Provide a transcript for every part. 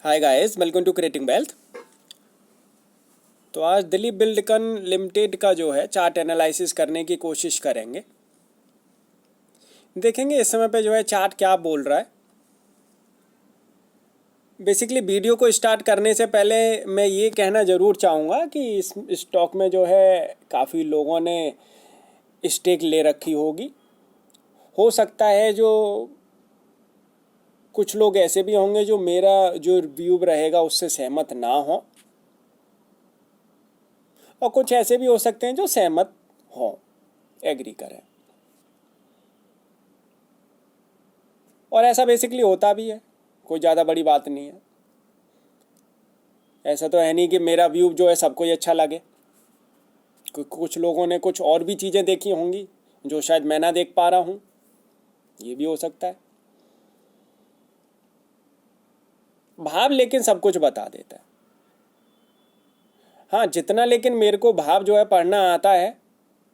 Hi guys, welcome to creating wealth. तो आज Dilip Buildcon limited का जो है चार्ट एनालिसिस करने की कोशिश करेंगे। देखेंगे इस समय पे जो है चार्ट क्या बोल रहा है। बेसिकली वीडियो को स्टार्ट करने से पहले मैं ये कहना ज़रूर चाहूँगा कि इस स्टॉक में जो है काफ़ी लोगों ने स्टेक ले रखी होगी। हो सकता है जो कुछ लोग ऐसे भी होंगे जो मेरा जो व्यू रहेगा उससे सहमत ना हो, और कुछ ऐसे भी हो सकते हैं जो सहमत हों, एग्री करें। और ऐसा बेसिकली होता भी है, कोई ज़्यादा बड़ी बात नहीं है। ऐसा तो है नहीं कि मेरा व्यू जो है सबको ही अच्छा लगे। कुछ लोगों ने कुछ और भी चीज़ें देखी होंगी जो शायद मैं ना देख पा रहा हूँ, ये भी हो सकता है। भाव लेकिन सब कुछ बता देता है। हाँ, जितना लेकिन मेरे को भाव जो है पढ़ना आता है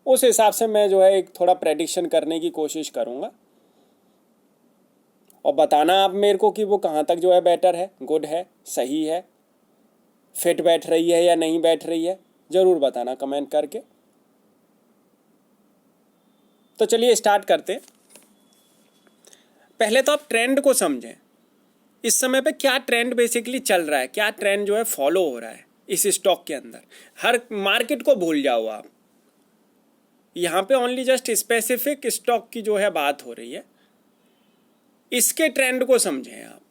उस हिसाब से मैं जो है एक थोड़ा प्रेडिक्शन करने की कोशिश करूँगा और बताना आप मेरे को कि वो कहाँ तक जो है बेटर है, गुड है, सही है, फिट बैठ रही है या नहीं बैठ रही है, ज़रूर बताना कमेंट करके। तो चलिए स्टार्ट करते हैं। पहले तो आप ट्रेंड को समझें। इस समय पे क्या ट्रेंड बेसिकली चल रहा है, क्या ट्रेंड जो है फॉलो हो रहा है इस स्टॉक के अंदर। हर मार्केट को भूल जाओ आप, यहाँ पे ओनली जस्ट स्पेसिफिक स्टॉक की जो है बात हो रही है। इसके ट्रेंड को समझें आप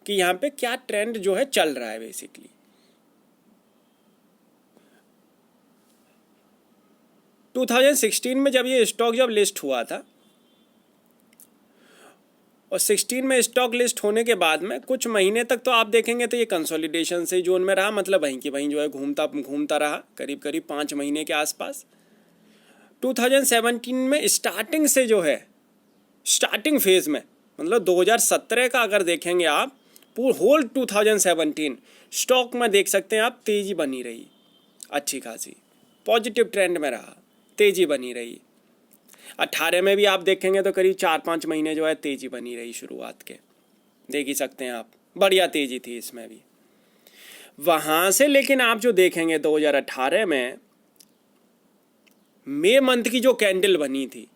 कि यहाँ पे क्या ट्रेंड जो है चल रहा है बेसिकली। टू 2016 में जब ये स्टॉक जब लिस्ट हुआ था और 16 में स्टॉक लिस्ट होने के बाद में कुछ महीने तक तो आप देखेंगे तो ये कंसोलिडेशन से जोन में रहा, मतलब वहीं की वहीं जो है घूमता रहा करीब करीब 5 महीने के आसपास। 2017 में स्टार्टिंग से जो है स्टार्टिंग फेज में, मतलब 2017 का अगर देखेंगे आप पूरा होल 2017 स्टॉक में देख सकते हैं आप, तेज़ी बनी रही, अच्छी खासी पॉजिटिव ट्रेंड में रहा, तेज़ी बनी रही। 18 में भी आप देखेंगे तो करीब 4-5 महीने जो है तेज़ी बनी रही, शुरुआत के देख ही सकते हैं आप, बढ़िया तेज़ी थी इसमें भी। वहाँ से लेकिन आप जो देखेंगे 2018 में मई मंथ की जो कैंडल बनी थी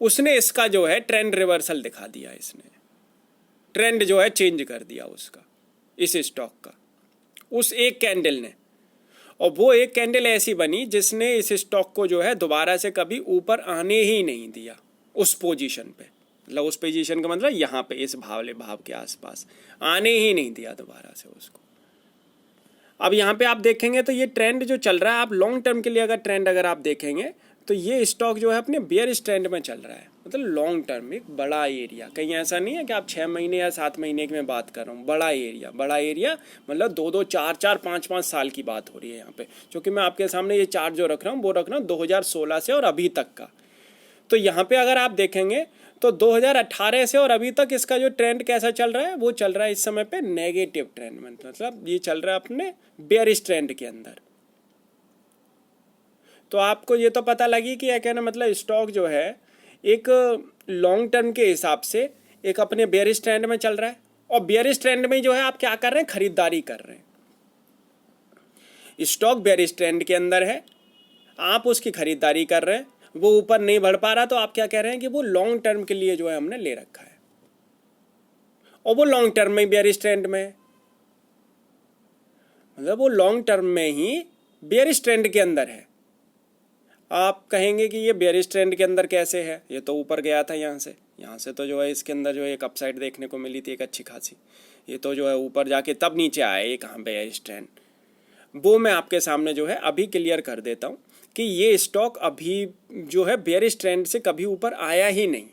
उसने इसका जो है ट्रेंड रिवर्सल दिखा दिया, इसने ट्रेंड जो है चेंज कर दिया उसका, इस स्टॉक का, उस एक कैंडल ने। और वो एक कैंडल ऐसी बनी जिसने इस स्टॉक को जो है दोबारा से कभी ऊपर आने ही नहीं दिया उस पोजीशन पे, मतलब उस पोजीशन का मतलब यहाँ पे इस भाव के आसपास आने ही नहीं दिया दोबारा से उसको। अब यहाँ पे आप देखेंगे तो ये ट्रेंड जो चल रहा है, आप लॉन्ग टर्म के लिए अगर ट्रेंड अगर आप देखेंगे तो ये स्टॉक जो है अपने बेयरिश ट्रेंड में चल रहा है, मतलब लॉन्ग टर्म एक बड़ा एरिया, कहीं ऐसा नहीं है कि आप 6 महीने या 7 महीने की मैं बात कर रहा हूँ, बड़ा एरिया मतलब 2-2, 4-4, 5-5 साल की बात हो रही है यहाँ पे। क्योंकि मैं आपके सामने ये चार्ट जो रख रहा हूँ वो रख रहा हूँ 2016 से और अभी तक का। तो यहाँ पे अगर आप देखेंगे तो 2018 से और अभी तक इसका जो ट्रेंड कैसा चल रहा है, वो चल रहा है इस समय पे नेगेटिव ट्रेंड में, मतलब ये चल रहा है अपने बेयरिश ट्रेंड के अंदर। तो आपको ये तो पता लगी कि क्या कहना, मतलब स्टॉक जो है एक लॉन्ग टर्म के हिसाब से एक अपने बेयरिश ट्रेंड में चल रहा है, और बेयरिश ट्रेंड में जो है आप क्या कर रहे हैं, खरीदारी कर रहे हैं। स्टॉक बेयरिश ट्रेंड के अंदर है, आप उसकी खरीदारी कर रहे हैं, वो ऊपर नहीं बढ़ पा रहा तो आप क्या कह रहे हैं कि वो लॉन्ग टर्म के लिए जो है हमने ले रखा है, और वो लॉन्ग टर्म में बेयरिश ट्रेंड में है, मतलब वो लॉन्ग टर्म में ही बेयरिश ट्रेंड के अंदर है। आप कहेंगे कि ये बेयरिश ट्रेंड के अंदर कैसे है, ये तो ऊपर गया था यहाँ से तो जो है इसके अंदर जो है एक अपसाइड देखने को मिली थी एक अच्छी खासी, ये तो जो है ऊपर जाके तब नीचे आया, ये कहाँ बेयरिश ट्रेंड, वो मैं आपके सामने जो है अभी क्लियर कर देता हूँ कि ये स्टॉक अभी जो है बेयरिश ट्रेंड से कभी ऊपर आया ही नहीं।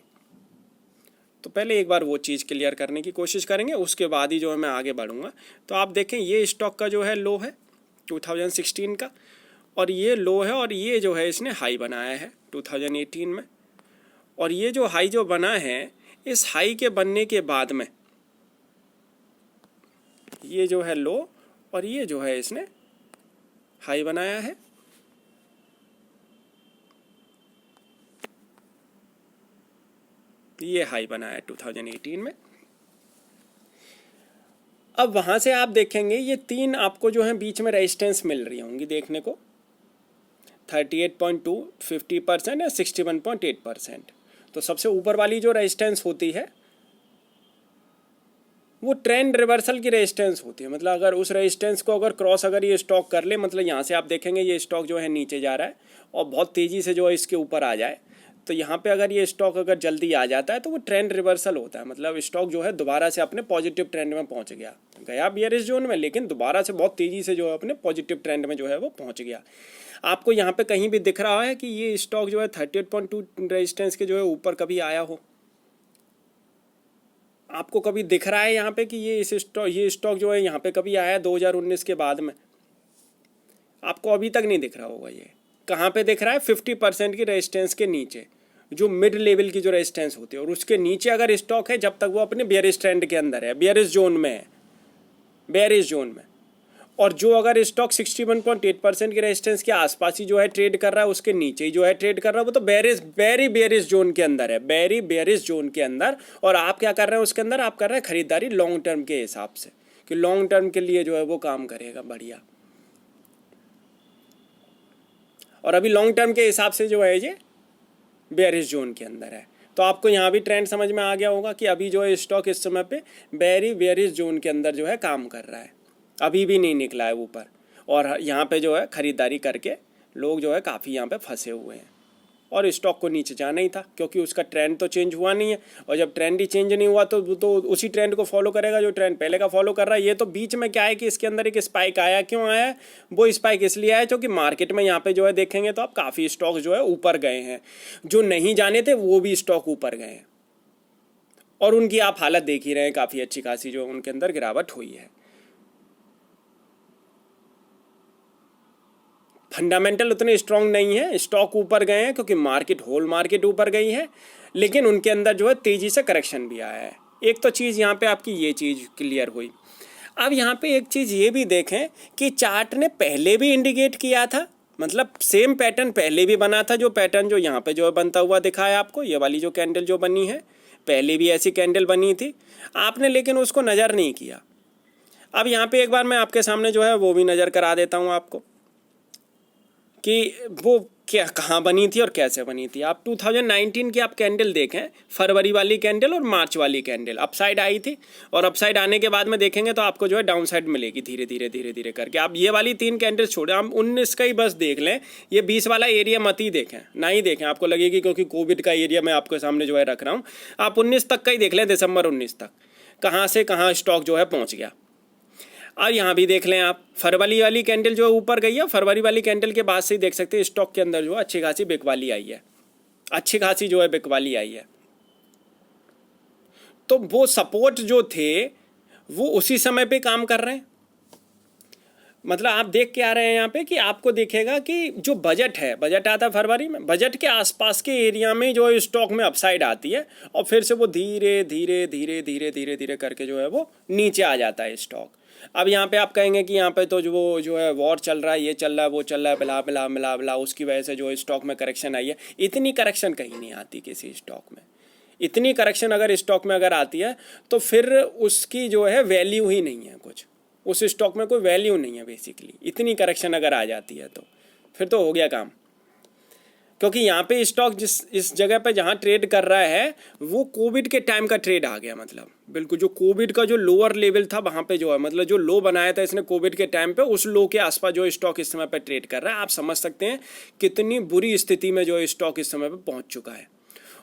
तो पहले एक बार वो चीज़ क्लियर करने की कोशिश करेंगे, उसके बाद ही जो है मैं आगे बढ़ूँगा। तो आप देखें ये स्टॉक का जो है लो है 2016 का, और ये लो है, और ये जो है इसने हाई बनाया है 2018 में, और ये जो हाई जो बना है, इस हाई के बनने के बाद में ये जो है लो, और ये जो है इसने हाई बनाया है। ये हाई बनाया है 2018 में, अब वहाँ से आप देखेंगे ये तीन आपको जो है बीच में रेजिस्टेंस मिल रही होंगी देखने को, 38.2, 50% या 61.8%। तो सबसे ऊपर वाली जो रेजिस्टेंस होती है वो ट्रेंड रिवर्सल की रेजिस्टेंस होती है। मतलब अगर उस रेजिस्टेंस को अगर क्रॉस अगर ये स्टॉक कर ले, मतलब यहाँ से आप देखेंगे ये स्टॉक जो है नीचे जा रहा है और बहुत तेज़ी से जो है इसके ऊपर आ जाए, तो यहाँ पे अगर ये स्टॉक अगर जल्दी आ जाता है तो वो ट्रेंड रिवर्सल होता है। मतलब स्टॉक जो है दोबारा से अपने पॉजिटिव ट्रेंड में पहुँच गया बियरिश जोन में, लेकिन दोबारा से बहुत तेज़ी से जो है अपने पॉजिटिव ट्रेंड में जो है वो पहुँच गया। आपको यहाँ पे कहीं भी दिख रहा है कि ये स्टॉक जो है 38.2 रेजिस्टेंस के जो है ऊपर कभी आया हो? आपको कभी दिख रहा है यहाँ पे कि ये स्टॉक जो है यहाँ पे कभी आया 2019 के बाद में? आपको अभी तक नहीं दिख रहा होगा। ये कहाँ पे दिख रहा है? 50% की रेजिस्टेंस के नीचे, जो मिड लेवल की जो रेजिस्टेंस होती है, और उसके नीचे अगर स्टॉक है जब तक वो अपने बेयरिश ट्रेंड के अंदर है, बेयरिश जोन में है, बेयरिश जोन में। और जो अगर स्टॉक 61.8% की रेजिस्टेंस के आसपास ही जो है ट्रेड कर रहा है, उसके नीचे ही जो है ट्रेड कर रहा है, वो तो वेरी बेयरिश जोन के अंदर है, वेरी बेयरिश जोन के अंदर। और आप क्या कर रहे हैं उसके अंदर? आप कर रहे हैं खरीदारी लॉन्ग टर्म के हिसाब से, कि लॉन्ग टर्म के लिए जो है वो काम करेगा बढ़िया। और अभी लॉन्ग टर्म के हिसाब से जो है ये बेयरिश जोन के अंदर है। तो आपको यहाँ भी ट्रेंड समझ में आ गया होगा कि अभी जो है स्टॉक इस समय पे वेरी बेयरिश जोन के अंदर जो है काम कर रहा है, अभी भी नहीं निकला है ऊपर। और यहाँ पे जो है ख़रीदारी करके लोग जो है काफ़ी यहाँ पे फंसे हुए हैं, और स्टॉक को नीचे जाना ही था क्योंकि उसका ट्रेंड तो चेंज हुआ नहीं है। और जब ट्रेंड ही चेंज नहीं हुआ तो उसी ट्रेंड को फॉलो करेगा जो ट्रेंड पहले का फॉलो कर रहा है। ये तो बीच में क्या है कि इसके अंदर एक स्पाइक आया। क्यों आया है? वो स्पाइक इसलिए आया क्योंकि मार्केट में यहाँ पे जो है देखेंगे तो आप काफ़ी स्टॉक जो है ऊपर गए हैं, जो नहीं जाने थे वो भी स्टॉक ऊपर गए हैं, और उनकी आप हालत देख ही रहे हैं, काफ़ी अच्छी खासी जो उनके अंदर गिरावट हुई है। फंडामेंटल उतने स्ट्रांग नहीं है, स्टॉक ऊपर गए हैं क्योंकि होल मार्केट ऊपर गई है, लेकिन उनके अंदर जो है तेज़ी से करेक्शन भी आया है। एक तो चीज़ यहाँ पे आपकी ये चीज़ क्लियर हुई। अब यहाँ पे एक चीज़ ये भी देखें कि चार्ट ने पहले भी इंडिकेट किया था, मतलब सेम पैटर्न पहले भी बना था, जो पैटर्न जो यहाँ पे जो है बनता हुआ दिखाया आपको, ये वाली जो कैंडल जो बनी है, पहले भी ऐसी कैंडल बनी थी आपने, लेकिन उसको नज़र नहीं किया। अब यहाँ पे एक बार मैं आपके सामने जो है वो भी नज़र करा देता हूँ आपको कि वो क्या कहाँ बनी थी और कैसे बनी थी। आप 2019 की आप कैंडल देखें, फरवरी वाली कैंडल और मार्च वाली कैंडल अपसाइड आई थी, और अपसाइड आने के बाद में देखेंगे तो आपको जो है डाउन साइड मिलेगी धीरे धीरे करके। आप ये वाली तीन कैंडल छोड़ें, आप 19 का ही बस देख लें, ये 20 वाला एरिया मत ही देखें, ना ही देखें, आपको लगेगी क्योंकि कोविड का एरिया मैं आपके सामने जो है रख रहा हूँ। आप 19 तक का ही देख लें, दिसंबर 19 तक कहाँ से कहाँ स्टॉक जो है पहुँच गया। और यहाँ भी देख लें आप, फरवरी वाली कैंडल जो ऊपर गई है, फरवरी वाली कैंडल के बाद से ही देख सकते हैं स्टॉक के अंदर जो है अच्छी खासी बिकवाली आई है, अच्छी खासी जो है बिकवाली आई है। तो वो सपोर्ट जो थे वो उसी समय पे काम कर रहे हैं। मतलब आप देख के आ रहे हैं यहाँ पे कि आपको दिखेगा कि जो बजट है, बजट आता है फरवरी में, बजट के आसपास के एरिया में जो स्टॉक में अपसाइड आती है, और फिर से वो धीरे धीरे करके जो है वो नीचे आ जाता है स्टॉक। अब यहाँ पे आप कहेंगे कि यहाँ पे तो जो है वॉर चल रहा है, ये चल रहा है, वो चल रहा है, बिला बिला बिला बिला, उसकी वजह से जो स्टॉक में करेक्शन आई है। इतनी करेक्शन कहीं नहीं आती किसी स्टॉक में। इतनी करेक्शन अगर स्टॉक में अगर आती है तो फिर उसकी जो है वैल्यू ही नहीं है, कुछ उस स्टॉक में कोई वैल्यू नहीं है बेसिकली। इतनी करेक्शन अगर आ जाती है तो फिर तो हो गया काम, क्योंकि यहाँ पे स्टॉक इस जगह पे जहाँ ट्रेड कर रहा है वो कोविड के टाइम का ट्रेड आ गया। मतलब बिल्कुल जो कोविड का जो लोअर लेवल था वहाँ पे जो है, मतलब जो लो बनाया था इसने कोविड के टाइम पे, उस लो के आसपास जो स्टॉक इस समय पे ट्रेड कर रहा है। आप समझ सकते हैं कितनी बुरी स्थिति में जो स्टॉक इस समय पे पहुँच चुका है।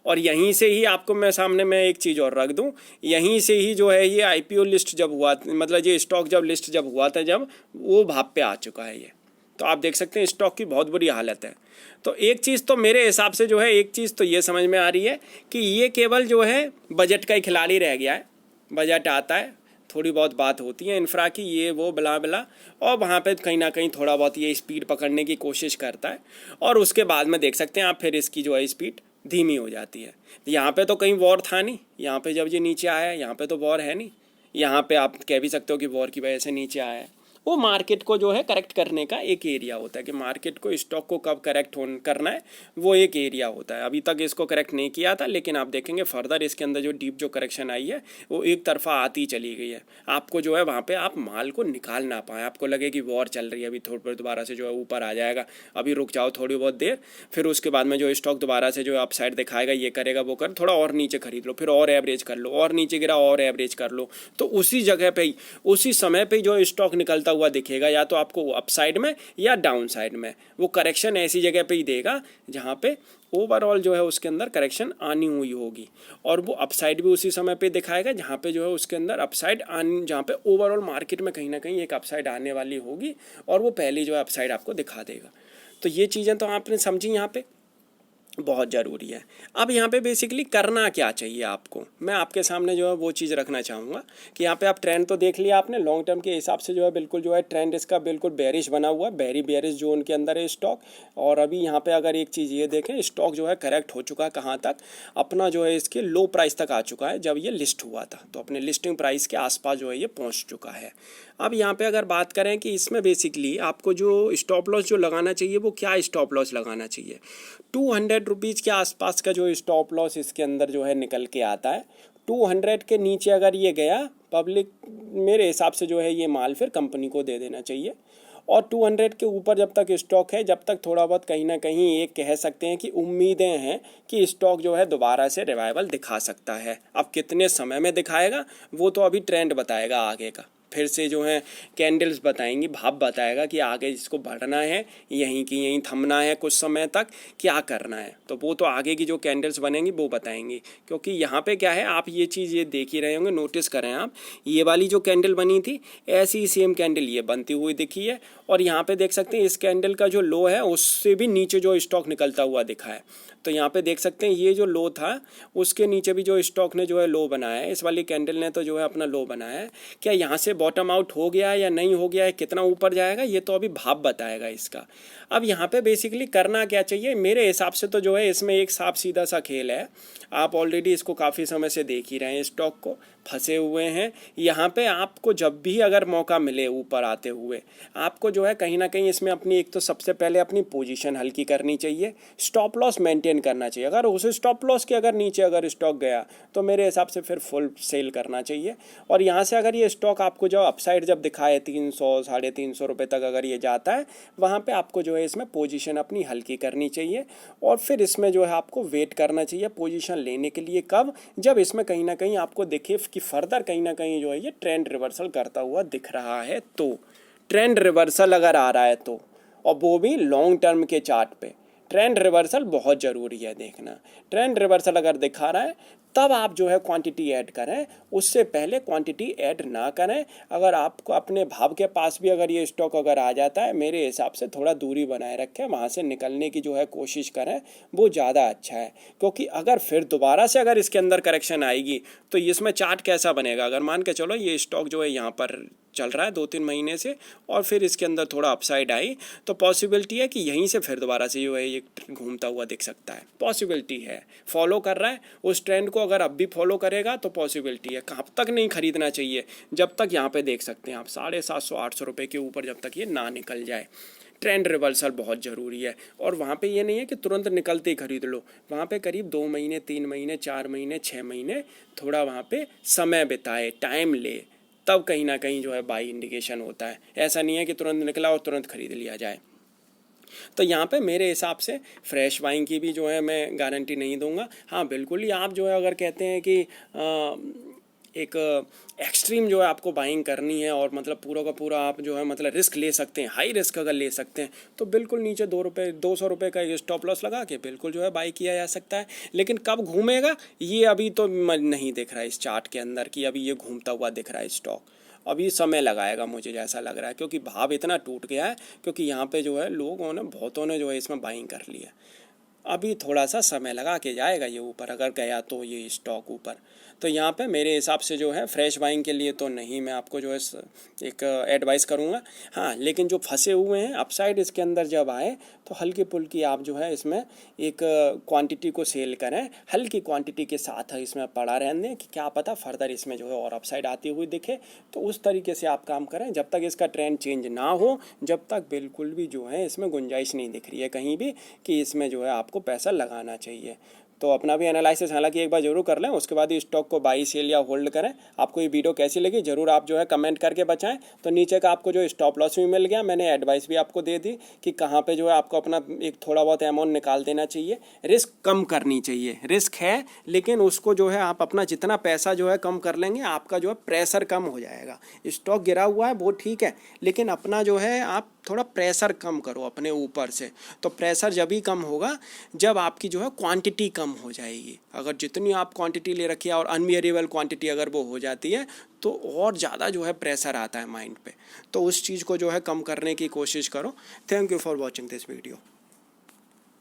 और यहीं से ही आपको मैं सामने में एक चीज़ और रख दूं, यहीं से ही जो है ये IPO लिस्ट जब हुआ, मतलब ये स्टॉक जब लिस्ट जब हुआ था, जब वो भाव पे आ चुका है ये। तो आप देख सकते हैं स्टॉक की बहुत बुरी हालत है। तो एक चीज़ तो मेरे हिसाब से जो है, एक चीज़ तो ये समझ में आ रही है कि ये केवल जो है बजट का ही खिलाड़ी रह गया है। बजट आता है, थोड़ी बहुत बात होती है इंफ्रा की, ये वो बिला बिला, और वहाँ पे कहीं ना कहीं थोड़ा बहुत ये स्पीड पकड़ने की कोशिश करता है, और उसके बाद में देख सकते हैं आप फिर इसकी जो है स्पीड धीमी हो जाती है। यहाँ पे तो कहीं वॉर था नहीं, यहाँ पे जब ये नीचे आया है यहाँ पे तो वॉर है नहीं, यहाँ पे आप कह भी सकते हो कि वॉर की वजह से नीचे आया है। वो मार्केट को जो है करेक्ट करने का एक एरिया होता है कि मार्केट को स्टॉक को कब करेक्ट करना है, वो एक एरिया होता है। अभी तक इसको करेक्ट नहीं किया था, लेकिन आप देखेंगे फर्दर इसके अंदर जो डीप जो करेक्शन आई है वो एक तरफा आती चली गई है। आपको जो है वहाँ पे आप माल को निकाल ना पाए, आपको लगे कि वॉर चल रही है, अभी थोड़ी दोबारा से जो है ऊपर आ जाएगा, अभी रुक जाओ थोड़ी बहुत देर, फिर उसके बाद में जो स्टॉक दोबारा से जो है अपसाइड दिखाएगा, ये करेगा वो कर, थोड़ा और नीचे खरीद लो, फिर और एवरेज कर लो, और नीचे गिरा और एवरेज कर लो। तो उसी जगह पे ही उसी समय पे जो स्टॉक निकलता हुआ दिखेगा, या तो आपको अपसाइड में या डाउन साइड में। वो करेक्शन ऐसी जगह पे ही देगा जहाँ पे ओवरऑल जो है उसके अंदर करेक्शन आनी हुई होगी, और वो अपसाइड भी उसी समय पे दिखाएगा जहाँ पे जो है उसके अंदर अपसाइड आनी, जहाँ पे ओवरऑल मार्केट में कहीं ना कहीं एक अपसाइड आने वाली होगी, और वो पहली जो है अपसाइड आपको दिखा देगा। तो ये चीज़ें तो आपने समझी यहाँ पे, बहुत ज़रूरी है। अब यहाँ पे बेसिकली करना क्या चाहिए आपको, मैं आपके सामने जो है वो चीज़ रखना चाहूँगा कि यहाँ पे आप ट्रेंड तो देख लिया आपने, लॉन्ग टर्म के हिसाब से जो है बिल्कुल जो है ट्रेंड इसका बिल्कुल बेरिश बना हुआ है, बेरिश जोन के अंदर है स्टॉक। और अभी यहाँ पे अगर एक चीज़ ये देखें, स्टॉक जो है करेक्ट हो चुका है कहाँ तक, अपना जो है इसके लो प्राइस तक आ चुका है जब ये लिस्ट हुआ था, तो अपने लिस्टिंग प्राइस के आसपास जो है ये पहुँच चुका है। अब यहाँ पे अगर बात करें कि इसमें बेसिकली आपको जो स्टॉप लॉस जो लगाना चाहिए, वो क्या स्टॉप लॉस लगाना चाहिए, 200 रुपीज़ के आसपास का जो स्टॉप लॉस इसके अंदर जो है निकल के आता है। 200 के नीचे अगर ये गया पब्लिक, मेरे हिसाब से जो है ये माल फिर कंपनी को दे देना चाहिए। और 200 के ऊपर जब तक स्टॉक है, जब तक थोड़ा बहुत कहीं ना कहीं एक कह सकते हैं कि उम्मीदें हैं कि स्टॉक जो है दोबारा से रिवाइवल दिखा सकता है। अब कितने समय में दिखाएगा वो तो अभी ट्रेंड बताएगा आगे का, फिर से जो है कैंडल्स बताएंगी, भाव बताएगा कि आगे इसको बढ़ना है, यहीं की यहीं थमना है, कुछ समय तक क्या करना है, तो वो तो आगे की जो कैंडल्स बनेंगी वो बताएंगी। क्योंकि यहाँ पे क्या है, आप ये चीज़ ये देख ही रहे होंगे, नोटिस करें आप, ये वाली जो कैंडल बनी थी ऐसी सेम कैंडल ये बनती हुई दिखी है, और यहाँ पे देख सकते हैं इस कैंडल का जो लो है उससे भी नीचे जो स्टॉक निकलता हुआ दिखा है। तो यहाँ पे देख सकते हैं ये जो लो था उसके नीचे भी जो स्टॉक ने जो है लो बनाया है, इस वाली कैंडल ने तो जो है अपना लो बनाया है। क्या यहाँ से बॉटम आउट हो गया है या नहीं हो गया है, कितना ऊपर जाएगा, ये तो अभी भाव बताएगा इसका। अब यहाँ पे बेसिकली करना क्या चाहिए, मेरे हिसाब से तो जो है इसमें एक साफ सीधा सा खेल है। आप ऑलरेडी इसको काफ़ी समय से देख ही रहे हैं, स्टॉक को फंसे हुए हैं। यहाँ पे आपको जब भी अगर मौका मिले ऊपर आते हुए, आपको जो है कहीं ना कहीं इसमें अपनी एक तो सबसे पहले अपनी पोजीशन हल्की करनी चाहिए, स्टॉप लॉस मेंटेन करना चाहिए। अगर उस स्टॉप लॉस के अगर नीचे अगर स्टॉक गया तो मेरे हिसाब से फिर फुल सेल करना चाहिए। और यहाँ से अगर ये स्टॉक आपको जो अपसाइड जब दिखाए 300 350 रुपये तक अगर ये जाता है, वहाँ पर आपको जो है इसमें पोजीशन अपनी हल्की करनी चाहिए, और फिर इसमें जो है आपको वेट करना चाहिए पोजीशन लेने के लिए। कब, जब इसमें कहीं ना कहीं आपको दिखे कि फर्दर कहीं ना कहीं जो है ये ट्रेंड रिवर्सल करता हुआ दिख रहा है, तो ट्रेंड रिवर्सल अगर आ रहा है तो, और वो भी लॉन्ग टर्म के चार्ट पे, ट्रेंड रिवर्सल बहुत ज़रूरी है देखना। ट्रेंड रिवर्सल अगर दिखा रहा है तब आप जो है क्वांटिटी ऐड करें, उससे पहले क्वांटिटी ऐड ना करें। अगर आपको अपने भाव के पास भी अगर ये स्टॉक अगर आ जाता है, मेरे हिसाब से थोड़ा दूरी बनाए रखें, वहाँ से निकलने की जो है कोशिश करें, वो ज़्यादा अच्छा है। क्योंकि अगर फिर दोबारा से अगर इसके अंदर करेक्शन आएगी तो इसमें चार्ट कैसा बनेगा, अगर मान के चलो ये स्टॉक जो है यहाँ पर चल रहा है 2-3 महीने से, और फिर इसके अंदर थोड़ा अपसाइड आई, तो पॉसिबिलिटी है कि यहीं से फिर दोबारा से जो है ये घूमता हुआ दिख सकता है, पॉसिबिलिटी है। फॉलो कर रहा है उस ट्रेंड को, अगर अब भी फॉलो करेगा तो पॉसिबिलिटी है। कहाँ तक नहीं खरीदना चाहिए, जब तक यहाँ पे देख सकते हैं आप 750-800 रुपये के ऊपर जब तक ये ना निकल जाए। ट्रेंड रिवर्सल बहुत ज़रूरी है, और वहाँ पे ये नहीं है कि तुरंत निकलते ही खरीद लो, वहाँ पे करीब 2 महीने 3 महीने 4 महीने 6 महीने थोड़ा वहाँ पे समय बिताए, टाइम ले, तब कहीं ना कहीं जो है बाई इंडिकेशन होता है। ऐसा नहीं है कि तुरंत निकला और तुरंत खरीद लिया जाए। तो यहाँ पे मेरे हिसाब से फ्रेश बाइंग की भी जो है मैं गारंटी नहीं दूंगा। हाँ बिल्कुल ही आप जो है अगर कहते हैं कि एक एक्सट्रीम जो है आपको बाइंग करनी है, और मतलब पूरा का पूरा आप जो है मतलब रिस्क ले सकते हैं, हाई रिस्क अगर ले सकते हैं, तो बिल्कुल नीचे 200 रुपये का स्टॉप लॉस लगा के बिल्कुल जो है बाई किया जा सकता है। लेकिन कब घूमेगा ये अभी तो नहीं दिख रहा है इस चार्ट के अंदर कि अभी ये घूमता हुआ दिख रहा है स्टॉक। अभी समय लगाएगा मुझे जैसा लग रहा है, क्योंकि भाव इतना टूट गया है, क्योंकि यहाँ पे जो है लोगों ने बहुतों ने जो है इसमें बाइंग कर लिया। अभी थोड़ा सा समय लगा के जाएगा ये ऊपर, अगर गया तो ये स्टॉक ऊपर। तो यहाँ पे मेरे हिसाब से जो है फ्रेश बाइंग के लिए तो नहीं मैं आपको जो है एक एडवाइस करूँगा। हाँ, लेकिन जो फंसे हुए हैं अपसाइड इसके अंदर जब आए तो हल्की फुल्की आप जो है इसमें एक क्वांटिटी को सेल करें, हल्की क्वांटिटी के साथ इसमें पड़ा रहने दें कि क्या पता फर्दर इसमें जो है और अपसाइड आती हुई दिखे। तो उस तरीके से आप काम करें। जब तक इसका ट्रेंड चेंज ना हो, जब तक बिल्कुल भी जो है इसमें गुंजाइश नहीं दिख रही है कहीं भी कि इसमें जो है आपको पैसा लगाना चाहिए। तो अपना भी एनालिसिस हालांकि एक बार जरूर कर लें, उसके बाद ही स्टॉक को बाई सेल या होल्ड करें। आपको ये वीडियो कैसी लगी ज़रूर आप जो है कमेंट करके बताएं। तो नीचे का आपको जो स्टॉप लॉस भी मिल गया, मैंने एडवाइस भी आपको दे दी कि कहाँ पे जो है आपको अपना एक थोड़ा बहुत अमाउंट निकाल देना चाहिए, रिस्क कम करनी चाहिए। रिस्क है लेकिन उसको जो है आप अपना जितना पैसा जो है कम कर लेंगे, आपका जो है प्रेशर कम हो जाएगा। स्टॉक गिरा हुआ है वो ठीक है, लेकिन अपना जो है आप थोड़ा प्रेशर कम करो अपने ऊपर से। तो प्रेशर जब ही कम होगा जब आपकी जो है क्वांटिटी कम हो जाएगी। अगर जितनी आप क्वांटिटी ले रखी है और अनबियरेबल क्वांटिटी अगर वो हो जाती है तो और ज़्यादा जो है प्रेशर आता है माइंड पे। तो उस चीज़ को जो है कम करने की कोशिश करो। Thank you for watching this video.